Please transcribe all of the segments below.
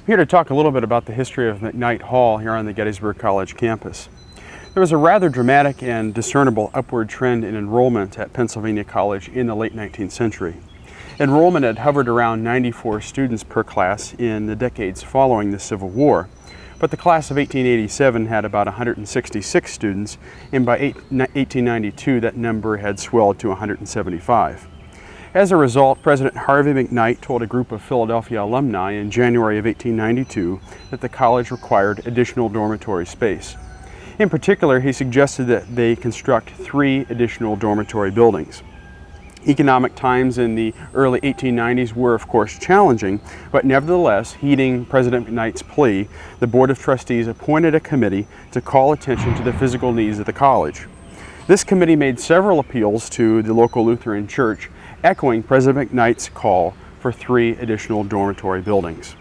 I'm here to talk a little bit about the history of McKnight Hall here on the Gettysburg College campus. There was a rather dramatic and discernible upward trend in enrollment at Pennsylvania College in the late 19th century. Enrollment had hovered around 94 students per class in the decades following the Civil War, but the class of 1887 had about 166 students, and by 1892 that number had swelled to 175. As a result, President Harvey McKnight told a group of Philadelphia alumni in January of 1892 that the college required additional dormitory space. In particular, he suggested that they construct 3 additional dormitory buildings. Economic times in the early 1890s were, of course, challenging, but nevertheless, heeding President McKnight's plea, the Board of Trustees appointed a committee to call attention to the physical needs of the college. This committee made several appeals to the local Lutheran church, echoing President McKnight's call for 3 additional dormitory buildings.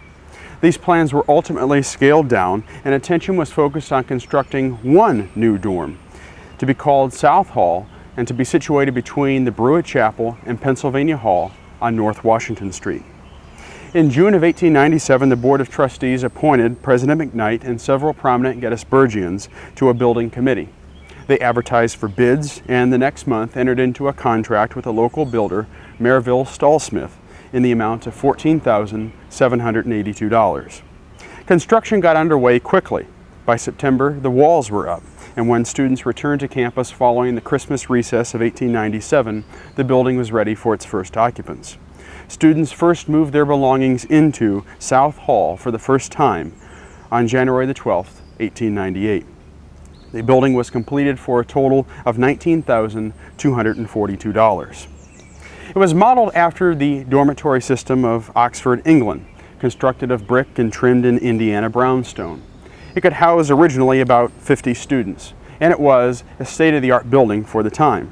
These plans were ultimately scaled down, and attention was focused on constructing 1 new dorm, to be called South Hall, and to be situated between the Brewitt Chapel and Pennsylvania Hall on North Washington Street. In June of 1897, the Board of Trustees appointed President McKnight and several prominent Gettysburgians to a building committee. They advertised for bids, and the next month entered into a contract with a local builder, Merville Stallsmith, in the amount of $14,782. Construction got underway quickly. By September, the walls were up, and when students returned to campus following the Christmas recess of 1897, the building was ready for its first occupants. Students first moved their belongings into South Hall for the first time on January the 12th, 1898. The building was completed for a total of $19,242. It was modeled after the dormitory system of Oxford, England, constructed of brick and trimmed in Indiana brownstone. It could house originally about 50 students, and it was a state-of-the-art building for the time.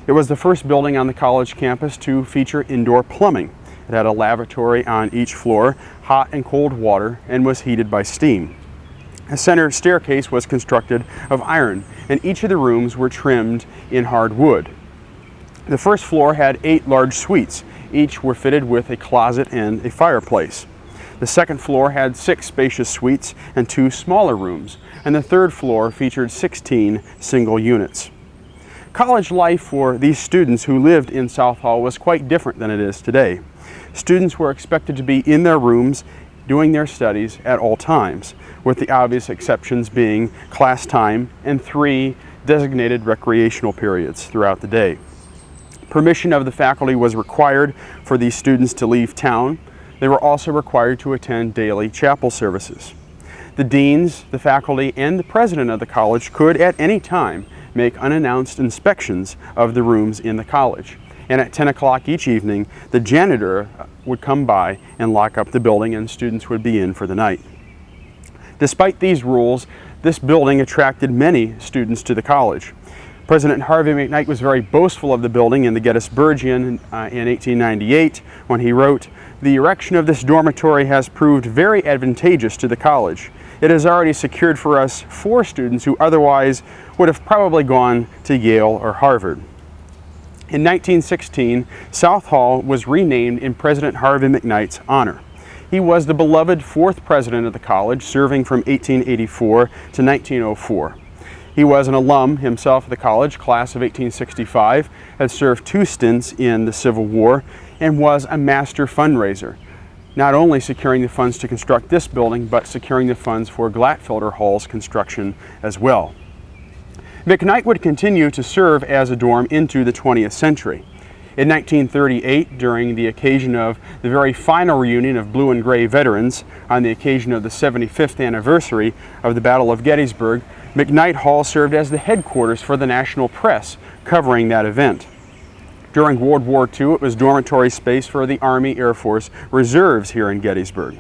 It was the first building on the college campus to feature indoor plumbing. It had a lavatory on each floor, hot and cold water, and was heated by steam. A center staircase was constructed of iron, and each of the rooms were trimmed in hard wood. The first floor had 8 large suites. Each were fitted with a closet and a fireplace. The second floor had 6 spacious suites and 2 smaller rooms, and the third floor featured 16 single units. College life for these students who lived in South Hall was quite different than it is today. Students were expected to be in their rooms doing their studies at all times, with the obvious exceptions being class time and 3 designated recreational periods throughout the day. Permission of the faculty was required for these students to leave town. They were also required to attend daily chapel services. The deans, the faculty, and the president of the college could at any time make unannounced inspections of the rooms in the college. And at 10 o'clock each evening, the janitor would come by and lock up the building, and students would be in for the night. Despite these rules, this building attracted many students to the college. President Harvey McKnight was very boastful of the building in the Gettysburgian in 1898 when he wrote, "The erection of this dormitory has proved very advantageous to the college. It has already secured for us 4 students who otherwise would have probably gone to Yale or Harvard." In 1916, South Hall was renamed in President Harvey McKnight's honor. He was the beloved 4th president of the college, serving from 1884 to 1904. He was an alum himself of the college, class of 1865, had served 2 stints in the Civil War, and was a master fundraiser, not only securing the funds to construct this building, but securing the funds for Glatfelter Hall's construction as well. McKnight would continue to serve as a dorm into the 20th century. In 1938, during the occasion of the very final reunion of blue and gray veterans on the occasion of the 75th anniversary of the Battle of Gettysburg, McKnight Hall served as the headquarters for the national press covering that event. During World War II, it was dormitory space for the Army Air Force Reserves here in Gettysburg.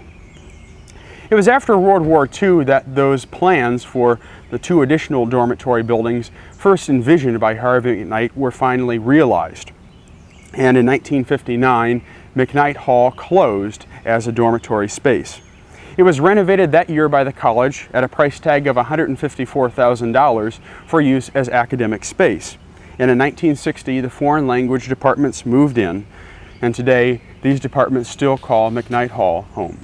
It was after World War II that those plans for the 2 additional dormitory buildings first envisioned by Harvey McKnight were finally realized. And in 1959, McKnight Hall closed as a dormitory space. It was renovated that year by the college at a price tag of $154,000 for use as academic space. And in 1960, the foreign language departments moved in, and today these departments still call McKnight Hall home.